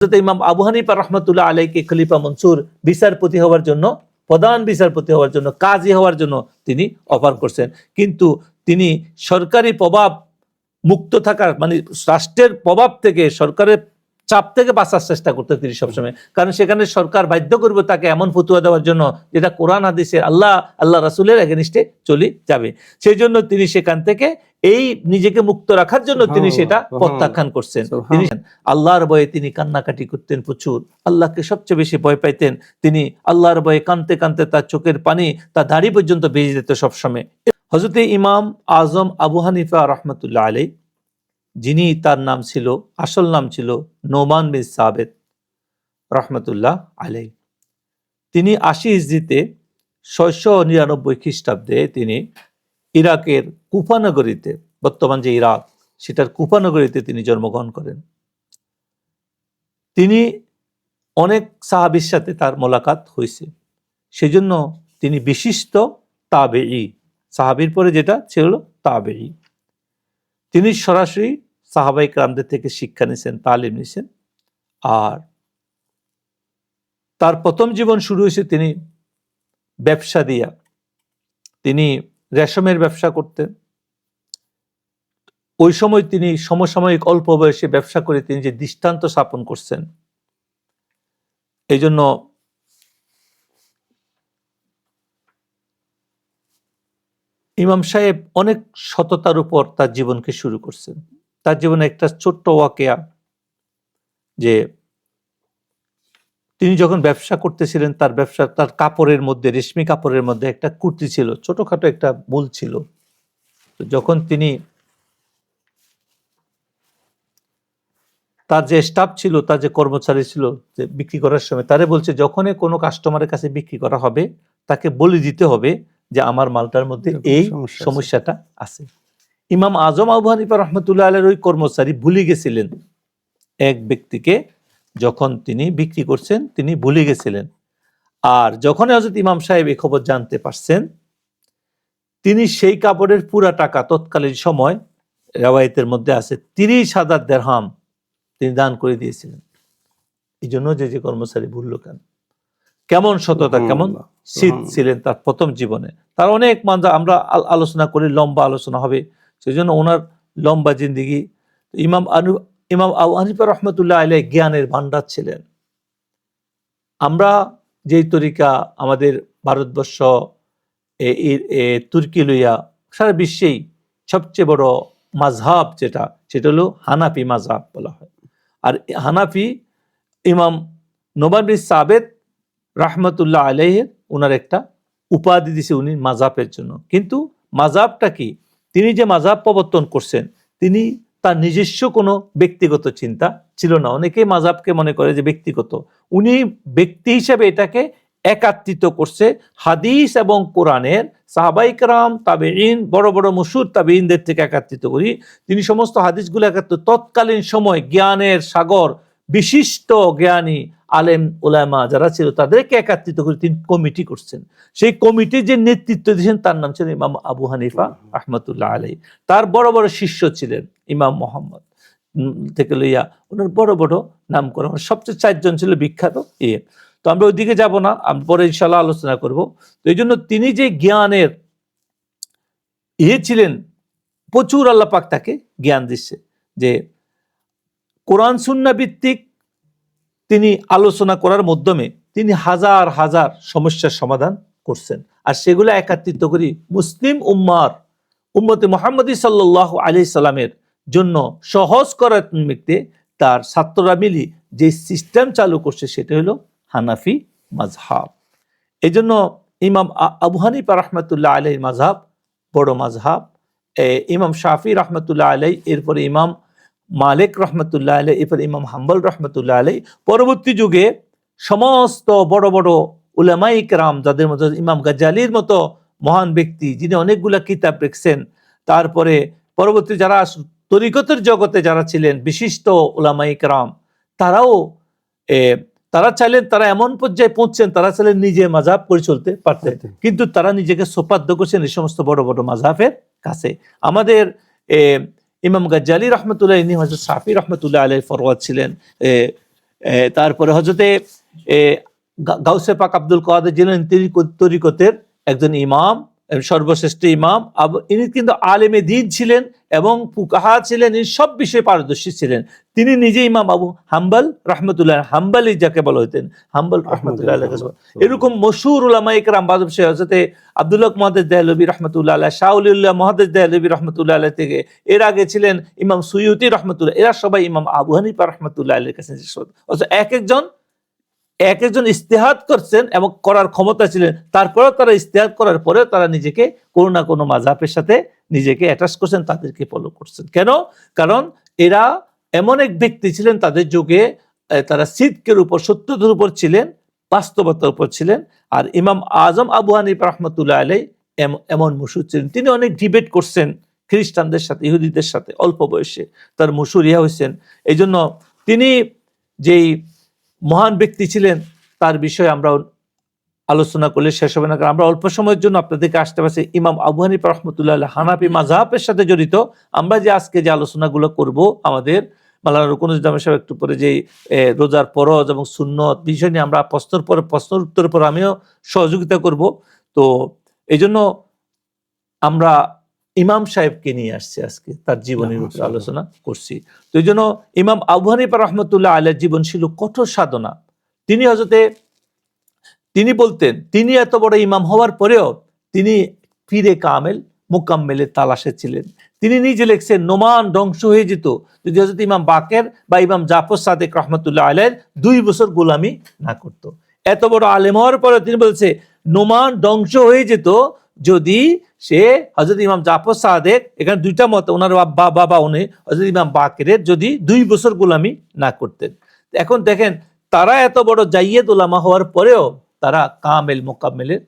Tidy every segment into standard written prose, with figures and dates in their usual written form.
ইমাম আবু হানিফা রাহমাতুল্লাহ আলাইহিকে খলিফা মনসুর বিচারপতি হওয়ার জন্য, প্রধান বিচারপতি হওয়ার জন্য, কাজী হওয়ার জন্য তিনি অফার করছেন। কিন্তু তিনি সরকারি প্রভাব মুক্ত থাকার, মানে রাষ্ট্রের প্রভাব থেকে, সরকারের চাপ থেকে বাঁচার চেষ্টা করতে তিনি সবসময়, কারণ সেখানে সরকার বাধ্য করবে তাকে এমন ফতুয়া দেওয়ার জন্য যেটা কোরআন হাদিসের আল্লাহ রাসূলের এগেইনস্টে চলে যাবে। সেই জন্য তিনি সেখান থেকে এই নিজেকে মুক্ত রাখার জন্য তিনি সেটা প্রত্যাখ্যান করছেন। তিনি আল্লাহর ভয়ে তিনি কান্নাকাটি করতেন প্রচুর, আল্লাহকে সবচেয়ে বেশি ভয় পাইতেন। তিনি আল্লাহর ভয়ে কাঁদতে কাঁদতে তার চোখের পানি তার দাড়ি পর্যন্ত বেজে যেত সবসময়। হযরত ইমাম আজম আবু হানিফা রাহমাতুল্লাহ আলাইহি, যিনি তার নাম ছিল, আসল নাম ছিল নোমান বিন সাবেত রহমতুল্লাহ আলাইহি, তিনি ৮০ হিজরিতে ৬৯৯ খ্রিস্টাব্দে তিনি ইরাকের কুফা নগরীতে, বর্তমান যে ইরাক সেটার কুফা নগরীতে তিনি জন্মগ্রহণ করেন। তিনি অনেক সাহাবীর সাথে তার মোলাকাত হয়েছে, সেজন্য তিনি বিশিষ্ট তাবেঈ, সাহাবীর পরে যেটা ছিল তাবেঈ। তিনি সরাসরি সাহাবায়ে কেরামদের থেকে শিক্ষা নিয়েছেন, তালিম নিয়েছেন। আর তার প্রথম জীবন শুরু হয়েছে তিনি ব্যবসা দিয়া। তিনি রেশমের ব্যবসা করতেন। ওই সময় তিনি সমসাময়িক অল্প বয়সে ব্যবসা করে তিনি যে দৃষ্টান্ত স্থাপন করছেন, এই জন্য ইমাম সাহেব অনেক সততার উপর তার জীবনকে শুরু করছেন। তার জীবনে একটা ছোট্ট ওয়াকিয়া, যে তিনি যখন ব্যবসা করতেছিলেন, তার কাপড়ের মধ্যে, রেশমি কাপড়ের মধ্যে একটা কুর্তি ছিল, ছোটখাটো একটা ভুল ছিল। তো যখন তিনি, তার যে স্টাফ ছিল, তার যে কর্মচারী ছিল, যে বিক্রি করার সময় তারে বলছে, যখনই কোনো কাস্টমারের কাছে বিক্রি করা হবে তাকে বলে দিতে হবে যে আমার মালটার মধ্যে এই সমস্যাটা আছে। ইমাম আজম আবু হানিফা রাহমাতুল্লাহ আলাইহির ওই কর্মচারী ভুলে গেছিলেন এক ব্যক্তিকে, যখন তিনি বিক্রি করছেন তিনি ভুলে গেছিলেন। আর যখন হযরত ইমাম সাহেব এই খবর জানতে পারছেন, তিনি সেই কাপড়ের পুরা টাকা তৎকালীন সময় রিওয়ায়াতের মধ্যে আছে 30,000 দিরহাম তিনি দান করে দিয়েছিলেন। এই জন্য যে কর্মচারী ভুলল কেন, কেমন সততা, কেমন শীত ছিলেন তার প্রথম জীবনে। তার অনেক মানজা আমরা আলোচনা করি, লম্বা আলোচনা হবে, সেই জন্য ওনার লম্বা জিন্দিগি। ইমাম আবু হানিফা রাহমাতুল্লাহ আলাইহি জ্ঞানের ভান্ডার ছিলেন। আমরা যেই তরিকা আমাদের ভারতবর্ষ, তুর্কি লইয়া সারা বিশ্বেই সবচেয়ে বড় মাযহাব সেটা হলো হানাফি মাযহাব বলা হয়। আর হানাফি ইমাম নোমান বিন সাবেত রাহমাতুল্লাহ আলাইহি ওনার একটা উপাধি দিছে উনি মাযহাবের জন্য। কিন্তু মাযহাবটা কি, তিনি যে মাযহাব প্রবর্তন করছেন, তিনি তার নিজস্ব কোনো ব্যক্তিগত চিন্তা ছিল না। অনেকেই মাযহাবকে মনে করে যে ব্যক্তিগত, উনি ব্যক্তি হিসেবে এটাকে একাত্রিত করছে হাদিস এবং কোরআনের, সাহাবায়ে কেরাম, তাবেঈন, বড় বড় মশহুর তাবেঈনদের থেকে একাত্রিত করি। তিনি সমস্ত হাদিসগুলো তৎকালীন সময় জ্ঞানের সাগর, বিশিষ্ট জ্ঞানী আলেম উলামা যারা ছিল তাদেরকে একত্রিত করে তিনি কমিটি করছেন। সেই কমিটির যে নেতৃত্ব দিয়েছেন তার নাম ছিল ইমাম আবু হানিফা রাহমাতুল্লাহ আলাইহি। তার বড় বড় শিষ্য ছিলেন ইমাম মুহাম্মদ থেকে লইয়া ওনার বড় বড় নাম করা, সবচেয়ে 4 জন ছিল বিখ্যাত। তো আমরা ওইদিকে যাব না, আমরা পরে ইনশাআল্লাহ আলোচনা করব। তো এই জন্য তিনি যে জ্ঞানের ছিলেন, প্রচুর আল্লাহ পাক তাকে জ্ঞান দিচ্ছে, যে কোরআন সুন্নাহ ভিত্তিক তিনি আলোচনা করার মাধ্যমে তিনি হাজার হাজার সমস্যার সমাধান করছেন। আর সেগুলো একত্রিত করি মুসলিম উম্মতে মুহাম্মদী সাল্লাল্লাহু আলাইহি সাল্লামের জন্য সহজ করার নিমিত্তে তার ছাত্ররা মিলি যে সিস্টেম চালু করছে সেটা হলো হানাফি মাযহাব। এই জন্য ইমাম আবু হানিফা রাহমাতুল্লাহ আলাইহির মাযহাব বড় মাযহাব। ইমাম শাফি রাহমাতুল্লাহ আলাইহি, এরপরে ইমাম মালিক রহমতুল্লাহ আলাইহি, এরপরে ইমাম হাম্বল রহমতুল্লাহ আলাইহি। পরবর্তী যুগে সমস্ত বড় বড় উলামায়ে কেরাম, যাদের মধ্যে ইমাম গাজ্জালির মতো মহান ব্যক্তি যিনি অনেকগুলা কিতাব লিখছেন, তারপরে পরবর্তী যারা তরিকতের জগতে যারা ছিলেন বিশিষ্ট উলামায়ে কেরাম, তারা চাইলেন, তারা এমন পর্যায়ে পৌঁছছেন, তারা চাইলেন নিজে মাযহাব করে চলতে পারতেন, কিন্তু তারা নিজেকে সোপাদ্য করছেন এই সমস্ত বড় বড় মাযহাবের কাছে। আমাদের ইমাম গাজ্জালি রহমতুল্লাহ, ইনি হযরত শাফি রহমতুল্লাহ আলাইহির ফরওয়ার্দ ছিলেন। তারপরে হজরতে গাউসে পাক আব্দুল কাদের জিলানী তরিকতের একজন ইমাম, সর্বশ্রেষ্ঠ ইমাম। ইনি কিন্তু আলেমে দ্বীন ছিলেন এবং ফুকাহা ছিলেন, ইনি সব বিষয়ে পারদর্শী ছিলেন। তিনি নিজে ইমাম আবু হাম্বল রহমতুল্লাহ, হাম্বলি যাকে বলা হতেন, হাম্বল রহমতুল্লাহ। এরকম মশহুর উলামা ইকরাম বাদশাহ হযরতে আব্দুল্লাহ মুহাদ্দিস দেহলভী রহমতুল্লাহ আলাইহি, শাহ ওলিউল্লাহ মুহাদ্দিস দেহলভী রহমতুল্লাহ আলাইহি থেকে এর আগে ছিলেন ইমাম সুয়ুতি রহমতুল্লাহ, এরা সবাই ইমাম আবু হানিফা রহমতুল্লাহ আলাইহির কাছে এক একজন ইজতিহাদ করছেন এবং করার ক্ষমতা ছিলেন। তারপরেও তারা ইজতিহাদ করার পরেও তারা নিজেকে কোনো না কোনো মাযহাবের সাথে নিজেকে অ্যাটাচ করছেন, তাদেরকে ফলো করছেন। কেন? কারণ এরা এমন এক ব্যক্তি ছিলেন, তাদের যুগে তারা সিদকের উপর, সত্যতার উপর ছিলেন, বাস্তবতার উপর ছিলেন। আর ইমাম আজম আবু হানিফা রহমতুল্লাহ আলাইহি এমন মশহুর ছিলেন, তিনি অনেক ডিবেট করছেন খ্রিস্টানদের সাথে, ইহুদিদের সাথে, অল্প বয়সে তার মশহুর ইয়া হয়েছেন। এই জন্য তিনি যেই মহান ব্যক্তি ছিলেন তার বিষয়ে আমরা আলোচনা করলে শেষ হবে না, কারণ আমরা অল্প সময়ের জন্য আপনাদেরকে আসতে পারছি। ইমাম আবু হানিফা রহমতুল্লাহ আলাইহি হানাফি মাযহাবের সাথে জড়িত। আমরা যে আজকে যে আলোচনাগুলো করব, আমাদের মাওলানা রুকনুজ্জামান সাহেব একটু পরে যে রোজার ফরজ এবং সুন্নত বিষয় নিয়ে আমরা প্রশ্নের উত্তরের পর আমিও সহযোগিতা করব। তো এই জন্য আমরা ইমাম সাহেবকে নিয়ে আসছি, আজকে তার জীবনের উপর আলোচনা করছি। তো এই জন্য ইমাম আবু হানিফা রহমতুল্লাহ আলাইহির জীবন ছিল কঠোর সাধনা। তিনি বলতেন, তিনি এত বড় ইমাম হওয়ার পরেও তিনি পীরে কামেল মুকাম্মেলের তালাশে ছিলেন। তিনি নিজে লিখছেন, নোমান ধ্বংস হয়ে যেত যদি হযরত ইমাম বাকের বা ইমাম জাফর সাদেক রহমতুল্লাহ আলাইহির 2 বছর গোলামি না করত। এত বড় আলেম হওয়ার পরে তিনি বলছে, নোমান ধ্বংস হয়ে যেত যদি সে হযরত ইমাম জাফর সাদেক, এখানে 2টা মত, ওনার বাবা উনি হযরত ইমাম বাকেরের যদি 2 বছর গোলামি না করতেন। এখন দেখেন, তারা এত বড় জাইয়েদ উলামা হওয়ার পরেও তারা কামেল মুকাম্মেলের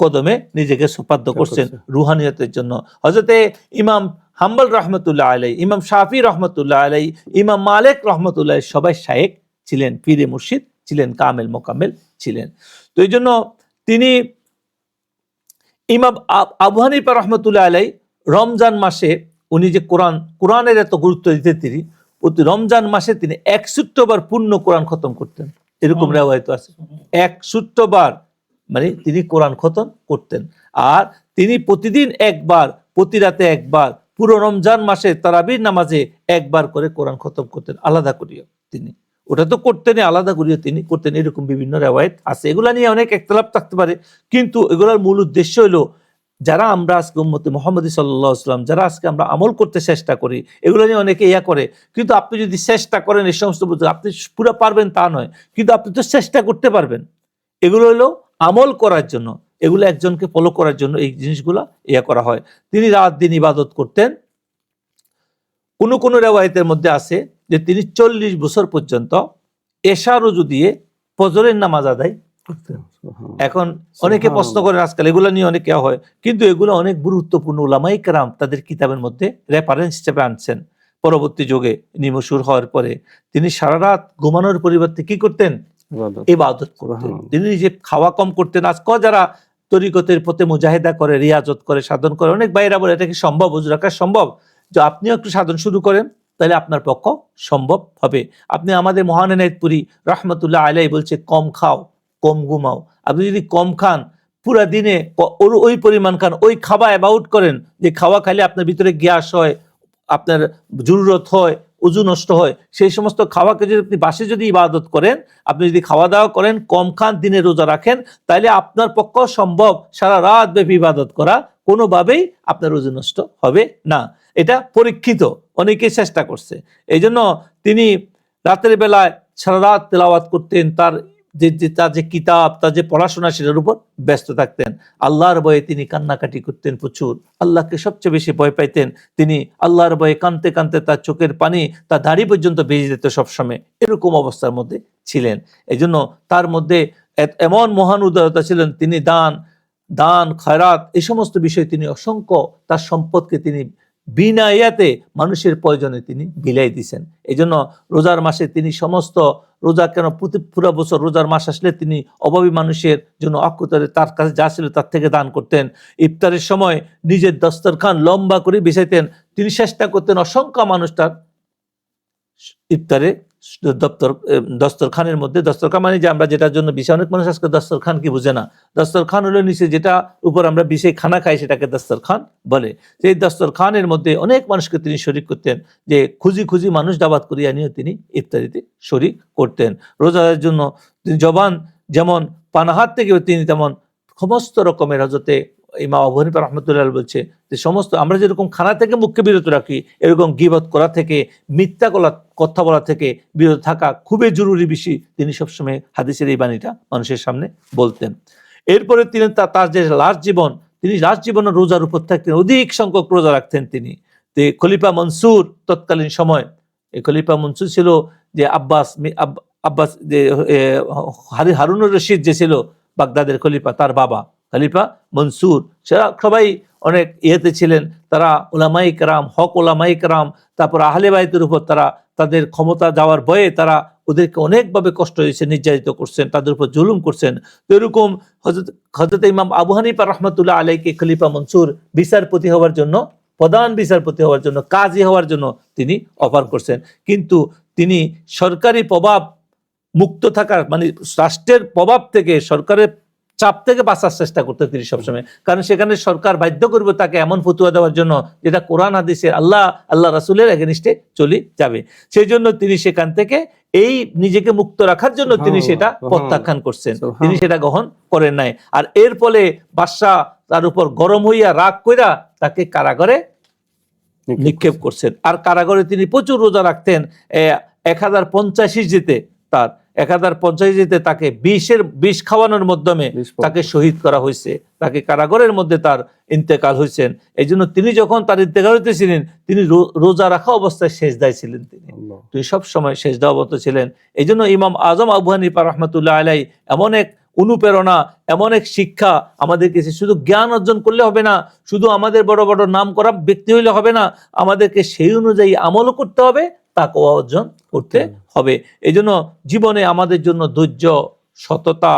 কদমে নিজেকে সুপাদ্য করছেন রুহানিয়তের জন্য। হযরতে ইমাম হাম্বল রহমতুল্লাহ আলাইহি, ইমাম শাফি রহমতুল্লাহ আলাইহি, ইমাম মালিক রহমতুল্লাহ আলাইহি সবাই শায়েখ ছিলেন, পীরে মুর্শিদ ছিলেন, কামেল মুকাম্মেল ছিলেন। তো এই জন্য তিনি ইমাম আবু হানিফা রহমতুল্লাহ আলাইহি রমজান মাসে, উনি যে কোরআনের এত গুরুত্ব দিতেন, তিনি প্রতি রমজান মাসে তিনি 61 বার পূর্ণ কোরআন খতম করতেন। এরকম রিওয়ায়াত আছে, 61 বার মানে তিনি কোরআন খতম করতেন। আর তিনি প্রতিদিন একবার, প্রতি রাতে একবার, পুরো রমজান মাসে তারাবির নামাজে একবার করে কোরআন খতম করতেন, আলাদা করিও। তিনি ওটা তো করতেন, আলাদা করিও তিনি করতেন। এরকম বিভিন্ন রিওয়ায়াত আছে, এগুলা নিয়ে অনেক ইখতিলাফ থাকতে পারে, কিন্তু এগুলোর মূল উদ্দেশ্য হলো যারা আমরা আজকে উম্মতে মুহাম্মদী সাল্লাল্লাহু আলাইহি ওয়াসাল্লাম, যারা আজকে আমরা আমল করতে চেষ্টা করি, এগুলো নিয়ে অনেকে ইয়া করে, কিন্তু আপনি যদি চেষ্টা করেন এই সমস্ত বুঝতে, আপনি পুরো পারবেন তা নয়, কিন্তু আপনি তো চেষ্টা করতে পারবেন। এগুলো হলো আমল করার জন্য, এগুলো একজনকে ফলো করার জন্য এই জিনিসগুলো ইয়া করা হয়। তিনি রাত দিন ইবাদত করতেন। কোন রিওয়ায়াতের মধ্যে আছে যে তিনি 40 বছর পর্যন্ত এশা রুজু দিয়ে ফজরের নামাজ আদায় করতেন। এখন অনেকে প্রশ্ন করেন আজকাল, এগুলো নিয়ে অনেক ইয়া হয়, কিন্তু এগুলো অনেক গুরুত্বপূর্ণ। উলামায়ে কেরাম তাদের কিতাবের মধ্যে রেফারেন্স হিসেবে আনছেন। পরবর্তী যুগে মশহুর হওয়ার পরে তিনি সারা রাত ঘুমানোর পরিবর্তে কি করতেন? ইবাদত করতেন। তিনি নিজে খাওয়া কম করতেন। আজকে যারা তরিকতের পথে মুজাহিদা করে, রিয়াজত করে, সাধন করে, অনেক বাইরা বলে এটা কি সম্ভব, হুজুর রাখা সম্ভব? যে আপনিও একটু সাধন শুরু করেন, তাহলে আপনার পক্ষ সম্ভব হবে। আপনি আমাদের মহান এনায়েতপুরী রহমতুল্লাহ আলাইহি বলছে, কম খাও, কম ঘুমাও। আপনি যদি কম খান, পুরা দিনে ওই পরিমাণ খান, ওই খাওয়া অ্যাবাউট করেন, যে খাওয়া খাইলে আপনার ভিতরে গ্যাস হয়, আপনার জরুরত হয়, উজু নষ্ট হয়, সেই সমস্ত খাওয়াকে যদি আপনি বাসে যদি ইবাদত করেন, আপনি যদি খাওয়া দাওয়া করেন, কম খান, দিনে রোজা রাখেন, তাহলে আপনার পক্ষ সম্ভব সারা রাত ব্যাপী ইবাদত করা, কোনোভাবেই আপনার রোজা নষ্ট হবে না। এটা পরীক্ষিত, অনেকেই চেষ্টা করছে। এই জন্য তিনি রাতের বেলায় সারা রাত তেলাওয়াত করতেন, তার যে কিতাব, তার যে পড়াশোনা, সেটার উপর ব্যস্ত থাকতেন। আল্লাহর ভয়ে তিনি কান্নাকাটি করতেন প্রচুর, আল্লাহকে সবচেয়ে বেশি ভয় পাইতেন। তিনি আল্লাহর ভয়ে কাঁদতে কাঁদতে তার চোখের পানি তার দাড়ি পর্যন্ত ভেজে যেত সবসময়, এরকম অবস্থার মধ্যে ছিলেন। এই জন্য তার মধ্যে এমন মহান উদারতা ছিলেন, তিনি দান খয়রাত এই সমস্ত বিষয়ে তিনি অসংখ্য, তার সম্পদকে তিনি বিনা ইয়াতে মানুষের প্রয়োজনে তিনি বিলাই দিয়েছেন। এই জন্য রোজার মাসে তিনি সমস্ত রোজা, কেন পুরো বছর রোজার মাস আসলে তিনি অভাবী মানুষের জন্য অকুতরে তার কাছে যা ছিল তার থেকে দান করতেন। ইফতারের সময় নিজের দস্তরখান লম্বা করে বিছাইতেন। তিনি চেষ্টা করতেন অসংখ্য মানুষটার ইফতারে দস্তরখানের মধ্যে, দস্তরখান মানে যে আমরা যেটার জন্য বিষয়, অনেক মানুষ আজকে দস্তরখান কি বুঝে না। দস্তরখান হলো নিচে যেটা উপর আমরা বিষয় খানা খাই সেটাকে দস্তরখান বলে। সেই দস্তরখানের মধ্যে অনেক মানুষকে তিনি শরিক করতেন, যে খুঁজি খুঁজি মানুষ দাওয়াত করিয়া নিয়ে তিনি ইফতারিতে শরিক করতেন। রোজার জন্য তিনি জবান যেমন পানাহার থেকে তিনি তেমন সমস্ত রকমের, হযরতে ইমাম আবু হানিফা রাহমাতুল্লাহ আলাইহি বলছে যে সমস্ত আমরা যেরকম খানা থেকে মুখকে বিরত রাখি, এরকম গীবত করা থেকে, মিথ্যা কথা বলা থেকে বিরত থাকা খুবই জরুরি বিষয়। তিনি সবসময় হাদিসের এই বাণীটা মানুষের সামনে বলতেন। এরপরে তিনি তার যে লাস্ট জীবন, তিনি লাস্ট জীবনে রোজার উপর থাকতেন, অধিক সংখ্যক রোজা রাখতেন তিনি। তো খলিফা মনসুর তৎকালীন সময়, এই খলিফা মনসুর ছিল যে আব্বাস যে হারুনুর রশিদ যে ছিল বাগদাদের খলিফা, তার বাবা খলিফা মনসুর। সেরা সবাই অনেক ইয়েতে ছিলেন, তারা উলামায়ে কেরাম, হক উলামায়ে কেরাম, তারপর আহলে বাইতের উপর তারা তাদের ক্ষমতা যাওয়ার ভয়ে তারা ওদেরকে অনেকভাবে কষ্ট দিয়েছে, নির্যাতিত করছেন, তাদের উপর জুলুম করছেন। তো এরকম হযরত ইমাম আবু হানিফা রাহমাতুল্লাহ আলাইহিকে খলিফা মনসুর বিচারপতি হওয়ার জন্য, প্রধান বিচারপতি হওয়ার জন্য, কাজী হওয়ার জন্য তিনি অফার করছেন। কিন্তু তিনি সরকারি প্রভাব মুক্ত থাকার, মানে রাষ্ট্রের প্রভাব থেকে, সরকারের চাপ থেকে বাঁচার চেষ্টা করতে তিনি সবসময়, কারণ সেখানে সরকার বাধ্য করবে তাকে এমন ফতুয়া দেওয়ার জন্য যেটা কোরআন হাদিসের আল্লাহ রাসূলের এগেইনস্টে চলে যাবে। সেই জন্য তিনি সেখান থেকে এই নিজেকে মুক্ত রাখার জন্য তিনি সেটা প্রত্যাখ্যান করছেন, তিনি সেটা গ্রহণ করেন নাই। আর এর ফলে বাদশা তার উপর গরম হইয়া রাগ কইরা তাকে কারাগারে নিক্ষেপ করছেন। আর কারাগারে তিনি প্রচুর রোজা রাখতেন। 1085 যেতে তার 1085 যেতে তাকে বিষ খাওয়ানোর মাধ্যমে তাকে শহীদ করা হয়েছে, তাকে কারাগারের মধ্যে তার ইন্তেকাল হয়েছেন। এই জন্য তিনি যখন তার ইন্তেকাল হইতেছিলেন, তিনি রোজা রাখা অবস্থায় সেজদায় ছিলেন, তিনি সব সময় সেজদা অবস্থা ছিলেন। এই জন্য ইমাম আজম আবু হানিফা রাহমাতুল্লাহ আলাইহি এমন এক অনুপ্রেরণা, এমন এক শিক্ষা আমাদের কাছে। শুধু জ্ঞান অর্জন করলে হবে না, শুধু আমাদের বড় বড় নাম করা ব্যক্তি হইলে হবে না, আমাদেরকে সেই অনুযায়ী আমলও করতে হবে, তাকওয়া অর্জন করতে হবে। এই জন্য জীবনে আমাদের জন্য ধৈর্য, সততা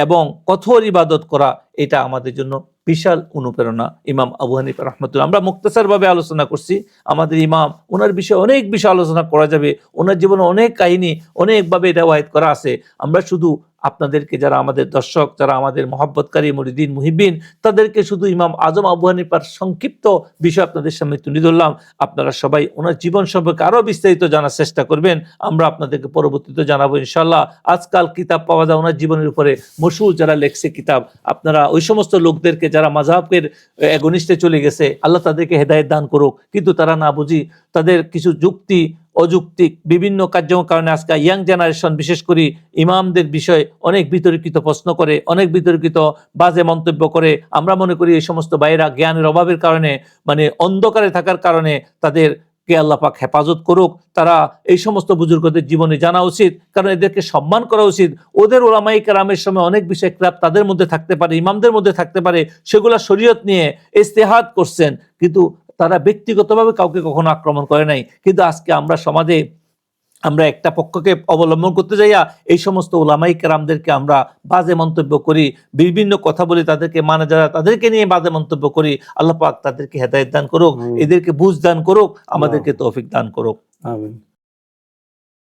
এবং কঠোর ইবাদত করা, এটা আমাদের জন্য বিশাল অনুপ্রেরণা। ইমাম আবু হানিফা রাহমাতুল্লাহ, আমরা মুক্তাসারভাবে আলোচনা করছি। আমাদের ইমাম, ওনার বিষয়ে অনেক বিষয় আলোচনা করা যাবে, ওনার জীবনে অনেক কাহিনী অনেকভাবে এটা ওয়াহিদ করা আছে। আমরা শুধু আপনাদেরকে, যারা আমাদের দর্শক, যারা আমাদের মহব্বতকারী মুরিদিন মুহিবিন, তাদেরকে শুধু ইমাম আজম আবু হানিফার সংক্ষিপ্ত বিষয় আপনাদের সামনে তুলে ধরলাম। আপনারা সবাই ওনার জীবন সম্পর্কে আরো বিস্তারিত জানার চেষ্টা করবেন, আমরা আপনাদেরকে পরবর্তীতে জানাবো ইনশাল্লাহ। আজকাল কিতাব পাওয়া যায় ওনার জীবনের উপরে, মশহুর যারা লেখছে কিতাব, আপনারা ওই সমস্ত লোকদেরকে যারা মাযহাবের এগনিস্টে চলে গেছে, আল্লাহ তাদেরকে হেদায়েত দান করুক। কিন্তু তারা না বুঝি তাদের কিছু যুক্তি অযৌক্তিক বিভিন্ন কার্যক্রমের কারণে আজকে ইয়াং জেনারেশন বিশেষ করে ইমামদের বিষয়ে অনেক বিতর্কিত প্রশ্ন করে, অনেক বিতর্কিত বাজে মন্তব্য করে। আমরা মনে করি এই সমস্ত ভাইয়েরা জ্ঞানের অভাবের কারণে, মানে অন্ধকারে থাকার কারণে তাদেরকে আল্লাহ পাক হেফাজত করুক। তারা এই সমস্ত বুজুর্গদের জীবনে জানা উচিত, কারণ এদেরকে সম্মান করা উচিত। ওদের ওলামায়ে কেরামের সময় অনেক বিষয় ক্লাব তাদের মধ্যে থাকতে পারে, ইমামদের মধ্যে থাকতে পারে, সেগুলা শরীয়ত নিয়ে ইজতিহাদ করছেন, কিন্তু তারা ব্যক্তিগতভাবে কাউকে কখনো আক্রমণ করে নাই। কিন্তু আজকে আমরা সমাজে আমরা একটা পক্ষকে অবলম্বন করতে যাইয়া এই সমস্ত উলামায়ে কেরামদেরকে আমরা বাজে মন্তব্য করি, বিভিন্ন কথা বলি, তাদেরকে মানে যারা তাদেরকে নিয়ে বাজে মন্তব্য করি। আল্লাহ পাক তাদেরকে হেদায়েত দান করুক, এদেরকে বুঝ দান করুক, আমাদেরকে তৌফিক দান করুক। আমিন।